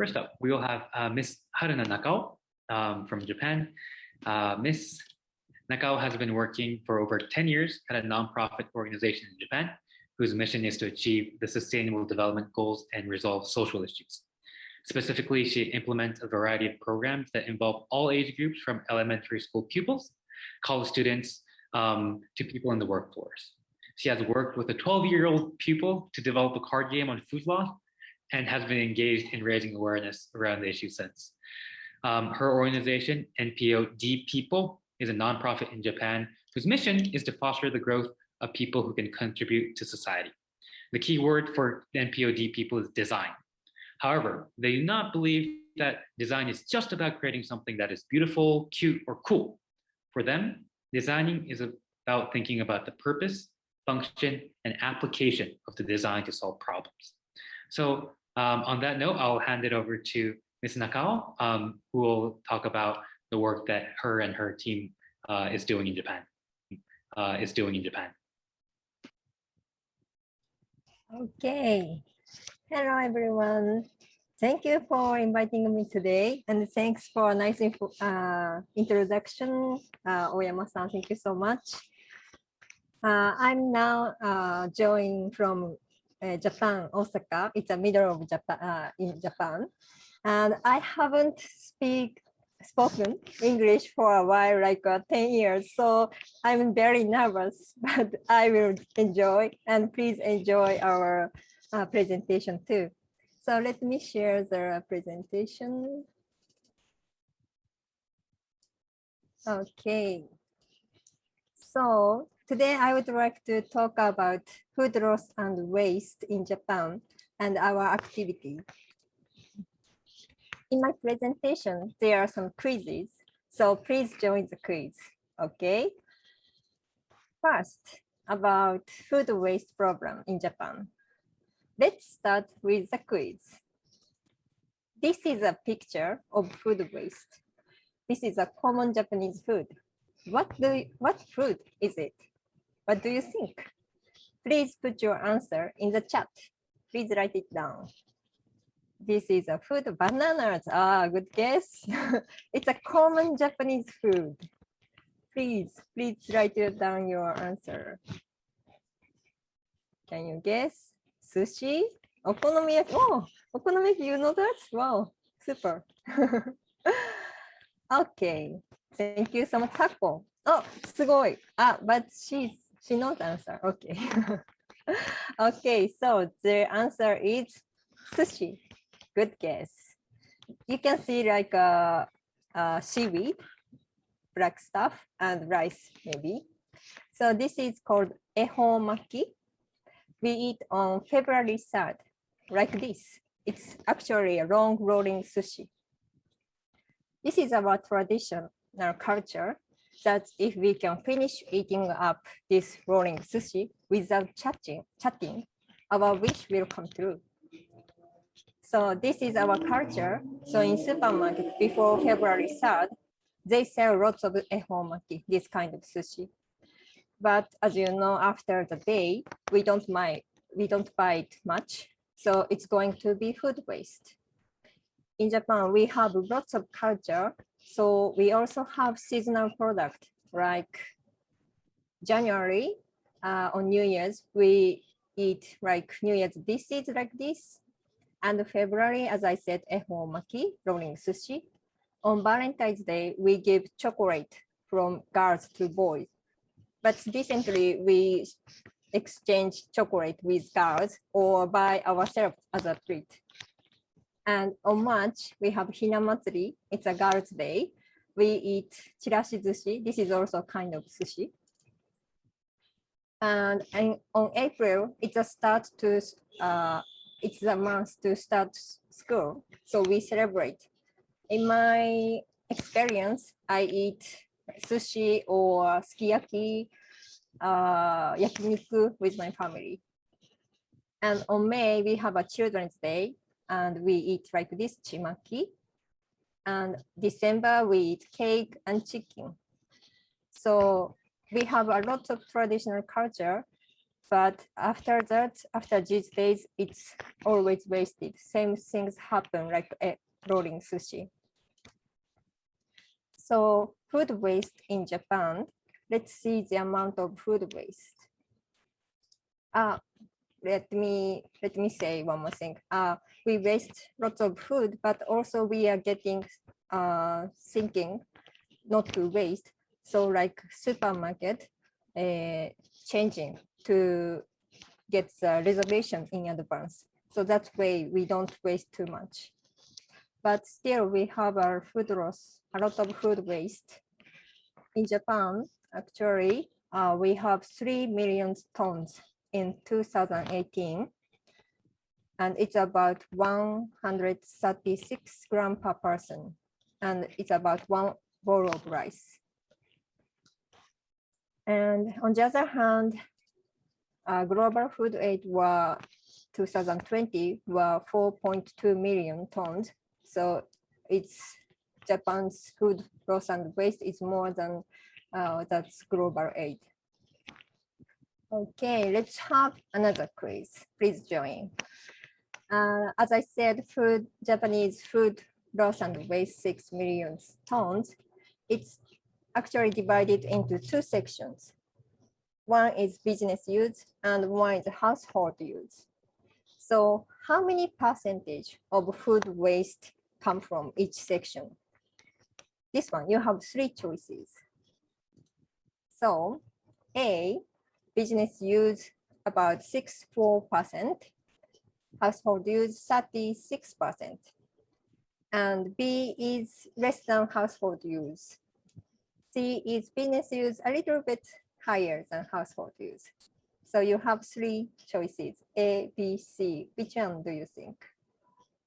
First up, we will have Miss Haruna Nakao from Japan. Miss Nakao has been working for over 10 years at a nonprofit organization in Japan, whose mission is to achieve the Sustainable Development Goals and resolve social issues. Specifically, she implements a variety of programs that involve all age groups from elementary school pupils, college students, to people in the workforce. She has worked with a 12-year-old pupil to develop a card game on food loss and has been engaged in raising awareness around the issue since. Her organization, NPO DeepPeople, is a nonprofit in Japan whose mission is to foster the growth of people who can contribute to society. The key word for NPO DeepPeople is design. However, they do not believe that design is just about creating something that is beautiful, cute, or cool. For them, designing is about thinking about the purpose, function, and application of the design to solve problems. So on that note, I'll hand it over to Ms. Nakao, who will talk about the work that her and her team is doing in Japan. Okay. Hello, everyone. Thank you for inviting me today, and thanks for a nice introduction, Oyama-san. Thank you so much. I'm now joining from Japan, Osaka. It's the middle of Japan, in Japan, and I haven't spoken English for a while, like 10 years. So I'm very nervous, but I will enjoy, and please enjoy our presentation too. So let me share the presentation. Okay. So today I would like to talk about food loss and waste in Japan and our activity. In my presentation, there are some quizzes, so please join the quiz, okay? First, about food waste problem in Japan. Let's start with the quiz. This is a picture of food waste. This is a common Japanese food. What food is it? What do you think? Please put your answer in the chat. Please write it down. This is a food, bananas. Ah, good guess. It's a common Japanese food. Please write down your answer. Can you guess? Sushi? Okonomiyaki? Oh, okonomiyaki, you know that? Wow, super. Okay, thank you so much, Taco. Oh, すごい. But she knows the answer. Okay. Okay, so the answer is sushi. Good guess. You can see like seaweed, black stuff, and rice maybe. So this is called ehomaki. We eat on February 3rd, like this. It's actually a long rolling sushi. This is our traditional culture that if we can finish eating up this rolling sushi without chatting, our wish will come true. So this is our culture. So in supermarket before February 3rd, they sell lots of ehomaki, this kind of sushi. But as you know, after the day, we don't buy it much. So it's going to be food waste. In Japan, we have lots of culture. So we also have seasonal product like January on New Year's, we eat like New Year's dishes like this. And February, as I said, ehomaki, rolling sushi. On Valentine's Day, we give chocolate from girls to boys. But recently, we exchange chocolate with girls or by ourselves as a treat. And on March, we have Hinamatsuri. It's a girls' day. We eat chirashi sushi. This is also kind of sushi. And on April, it's a month to start school. So we celebrate. In my experience, I eat sushi or sukiyaki, yakiniku with my family. And on May, we have a Children's Day, and we eat like this, chimaki. And December, we eat cake and chicken. So we have a lot of traditional culture. But after that, after these days, it's always wasted. Same things happen like rolling sushi. So food waste in Japan, let's see the amount of food waste. Let me say one more thing. We waste lots of food, but also we are getting thinking not to waste. So like supermarket changing to get the reservation in advance. So that way we don't waste too much. But still we have our food loss, a lot of food waste. In Japan, actually, we have 3 million tons in 2018. And it's about 136 grams per person. And it's about 1 bowl of rice. And on the other hand, global food aid were 2020 were 4.2 million tons. So it's Japan's food loss and waste is more than that's global aid. Okay, let's have another quiz. Please join. As I said, Japanese food loss and waste 6 million tons. It's actually divided into 2 sections. One is business use and one is household use. So how many percentage of food waste come from each section? This one, you have 3 choices. So A, business use about 64%, household use 36%, and B is less than household use. C is business use a little bit higher than household use. So you have 3 choices, A, B, C. Which one do you think?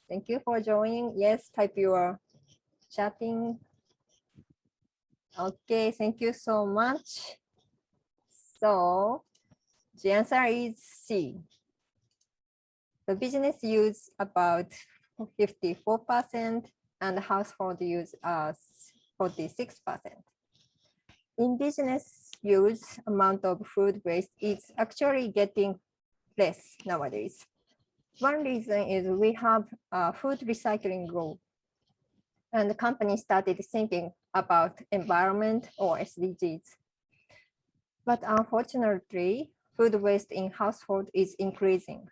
Thank you for joining. Yes, type your chatting. Okay, thank you so much. So the answer is C. The business use about 54% and household use 46%. In business use, amount of food waste is actually getting less nowadays. One reason is we have food recycling rule, and the company started thinking about environment or SDGs. But unfortunately, food waste in household is increasing.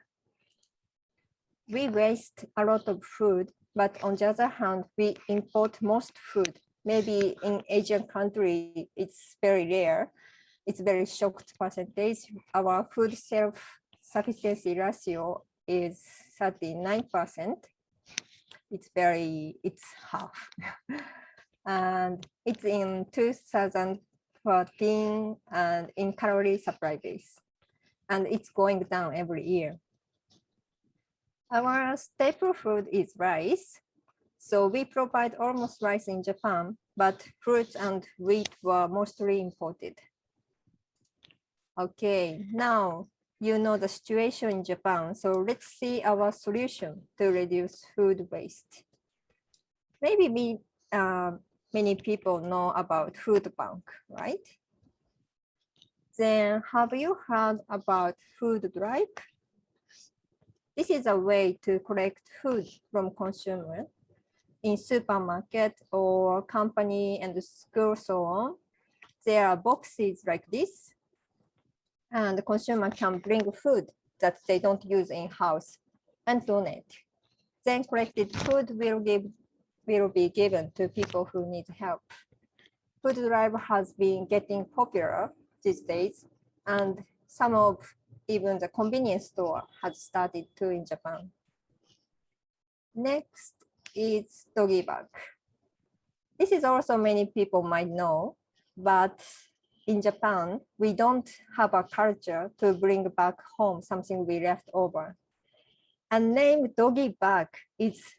We waste a lot of food, but on the other hand, we import most food. Maybe in Asian country, it's very rare. It's very short percentage. Our food self-sufficiency ratio is 39%. It's half. And it's in 2014 and in calorie supply base. And it's going down every year. Our staple food is rice. So we provide almost rice in Japan, but fruits and wheat were mostly imported. Okay, now you know the situation in Japan. So let's see our solution to reduce food waste. Maybe many people know about food bank, right? Then have you heard about food drive? This is a way to collect food from consumer in supermarket or company and school, so on. There are boxes like this, and the consumer can bring food that they don't use in house and donate. Then collected food will be given to people who need help. Food drive has been getting popular these days, and some of even the convenience store has started too in Japan. Next is doggy bag. This is also many people might know, but in Japan, we don't have a culture to bring back home something we left over. And name doggy bag is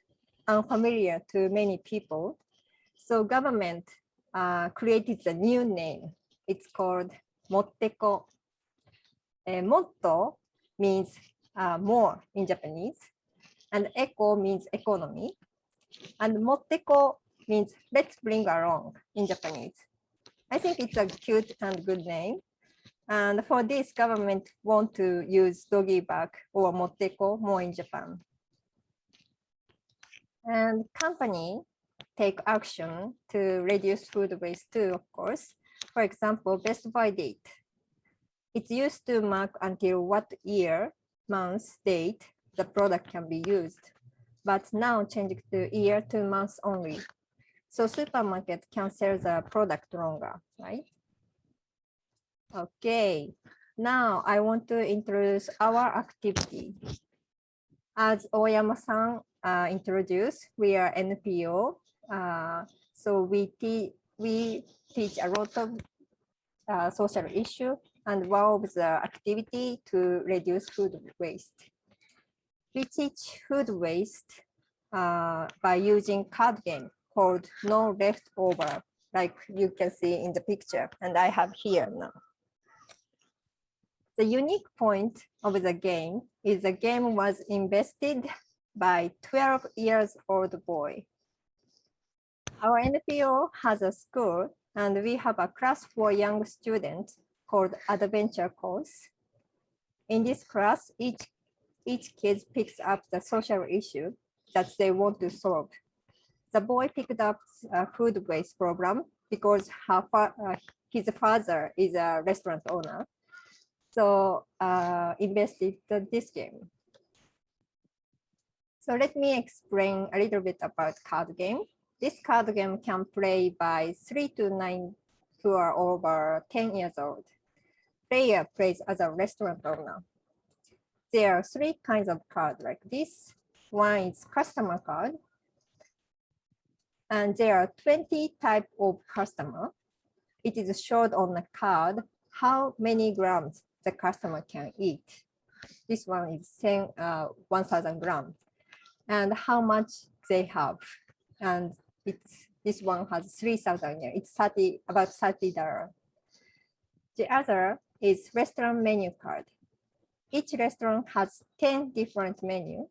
unfamiliar to many people. So government created a new name. It's called motteko. Motto means more in Japanese, and eco means economy. And motteko means let's bring along in Japanese. I think it's a cute and good name. And for this, government want to use doggy bag or motteko more in Japan. And company take action to reduce food waste too, of course. For example, best by date. It used to mark until what year, month, date the product can be used, but now changed to year, 2 months only. So supermarket can sell the product longer, right? Okay, now I want to introduce our activity. As Oyama-san introduced, we are NPO. So we teach a lot of social issue, and one of the activity to reduce food waste. We teach food waste by using card game called No Leftover, like you can see in the picture, and I have here now. The unique point of the game is the game was invested by 12 years old boy. Our NPO has a school, and we have a class for young students called Adventure Course. In this class, each kid picks up the social issue that they want to solve. The boy picked up a food waste program because his father is a restaurant owner. So invested in this game. So let me explain a little bit about card game. This card game can play by 3 to 9 who are over 10 years old. Player plays as a restaurant owner. There are 3 kinds of cards like this. One is customer card. And there are 20 types of customer. It is showed on the card how many grams the customer can eat. This one is 1,000 grams. And how much they have. And this one has 3,000 yen. It's about $30. The other is restaurant menu card. Each restaurant has 10 different menus,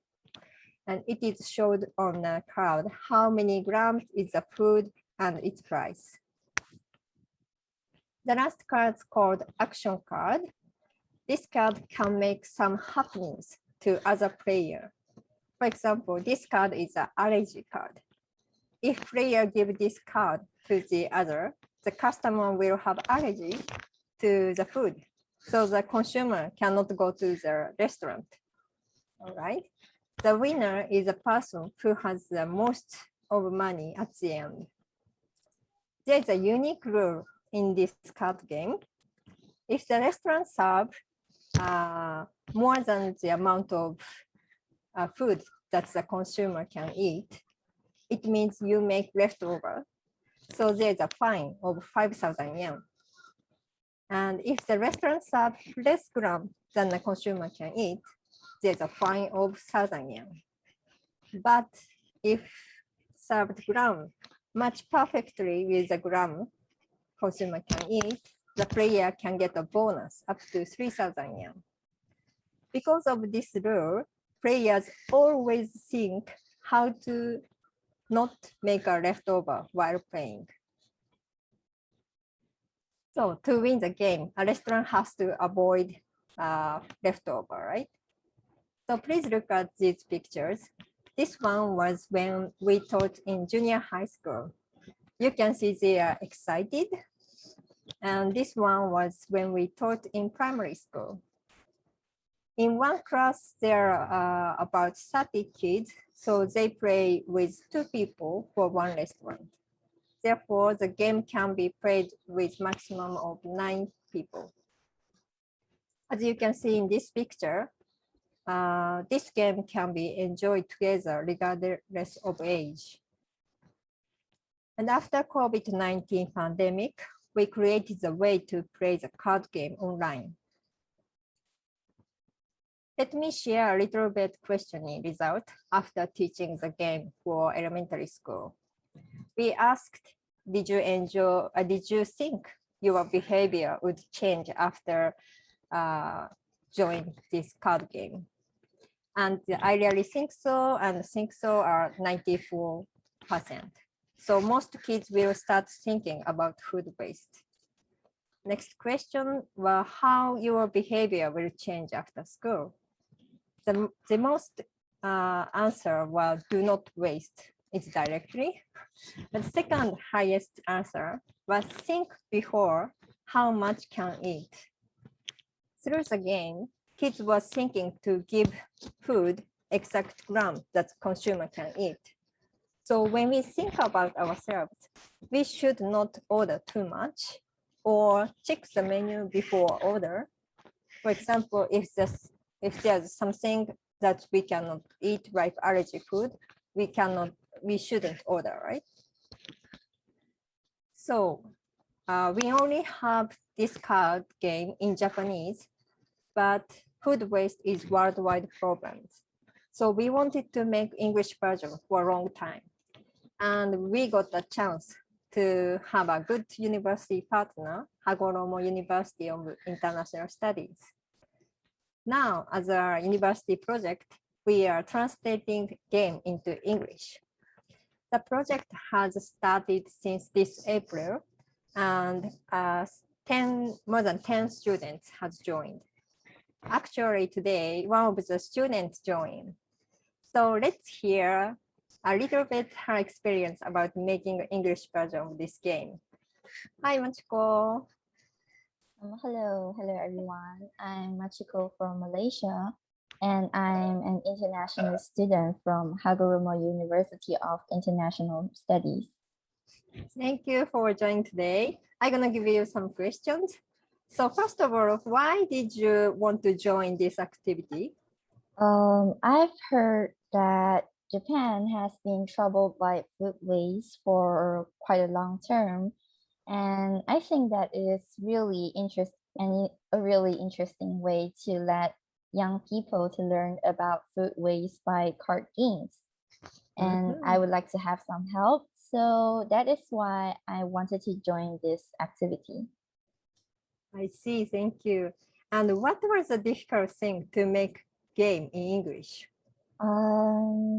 and it is showed on the card how many grams is the food and its price. The last card is called action card. This card can make some happenings to other player. For example, this card is an allergy card. If player give this card to the other, the customer will have allergy to the food. So the consumer cannot go to the restaurant. All right. The winner is a person who has the most of money at the end. There's a unique rule in this card game. If the restaurant serves more than the amount of food that the consumer can eat, it means you make leftover. So there's a fine of 5,000 yen. And if the restaurant serves less gram than the consumer can eat, there's a fine of 1,000 yen. But if served gram match perfectly with the gram consumer can eat, the player can get a bonus up to 3,000 yen. Because of this rule, players always think how to not make a leftover while playing. So to win the game, a restaurant has to avoid leftover, right? So please look at these pictures. This one was when we taught in junior high school. You can see they are excited. And this one was when we taught in primary school. In one class, there are about 30 kids, so they play with 2 people for one restaurant. Therefore, the game can be played with maximum of 9 people. As you can see in this picture, this game can be enjoyed together regardless of age. And after COVID-19 pandemic, we created a way to play the card game online. Let me share a little bit questioning result after teaching the game for elementary school. We asked, did you think your behavior would change after joining this card game? And I really think so, and think so are 94%. So most kids will start thinking about food waste. Next question was how your behavior will change after school. The most answer was do not waste it directly. The second highest answer was think before how much can eat. Through the game, kids were thinking to give food exact gram that consumer can eat. So when we think about ourselves, we should not order too much or check the menu before order. For example, if there's something that we cannot eat, like allergy food, we shouldn't order, right? So we only have this card game in Japanese, but food waste is worldwide problem. So we wanted to make English version for a long time. And we got a chance to have a good university partner, Hagoromo University of International Studies. Now, as a university project, we are translating game into English. The project has started since this April, and more than 10 students has joined. Actually, today, one of the students joined. So let's hear a little bit her experience about making an English version of this game. Hi, Machiko. Hello everyone. I'm Machiko from Malaysia, and I'm an international student from Hagoromo University of International Studies. Thank you for joining today. I'm gonna give you some questions. So first of all, why did you want to join this activity? I've heard that Japan has been troubled by food waste for quite a long term, and I think that is really a really interesting way to let young people to learn about food waste by card games. And I would like to have some help, so that is why I wanted to join this activity. I see, thank you. And what was the difficult thing to make game in English?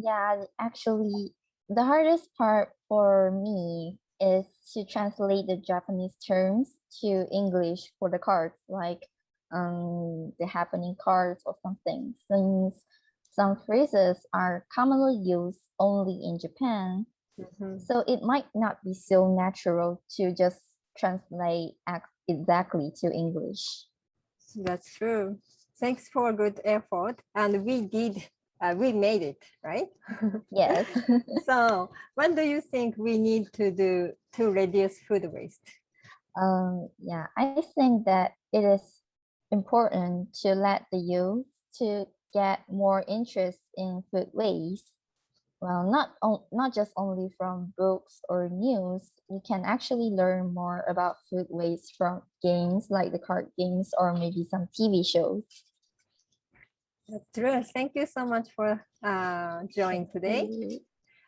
Yeah, actually, the hardest part for me is to translate the Japanese terms to English for the cards, like the happening cards or something, since some phrases are commonly used only in Japan. So it might not be so natural to just translate exactly to English. That's true. Thanks for a good effort. And we made it, right? Yes. So what do you think we need to do to reduce food waste? Yeah, I think that it is important to let the youth to get more interest in food waste. Well, not just only from books or news, you can actually learn more about food waste from games like the card games or maybe some TV shows. That's true. Thank you so much for joining today.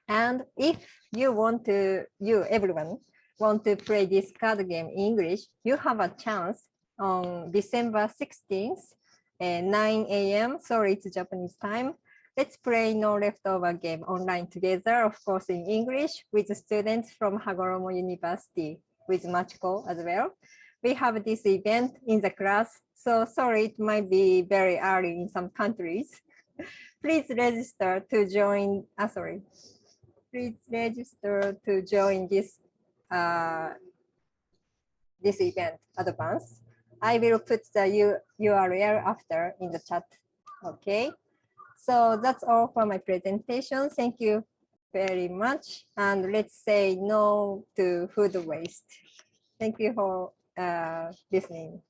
And if everyone want to play this card game in English, you have a chance on December 16th at 9 a.m. Sorry, it's Japanese time. Let's play No Leftover game online together, of course, in English with students from Hagoromo University with Machiko as well. We have this event in the class, so sorry, it might be very early in some countries. Please register to join, please register to join this this event advance. I will put the URL after in the chat, okay? So that's all for my presentation. Thank you very much. And let's say no to food waste. Thank you for listening.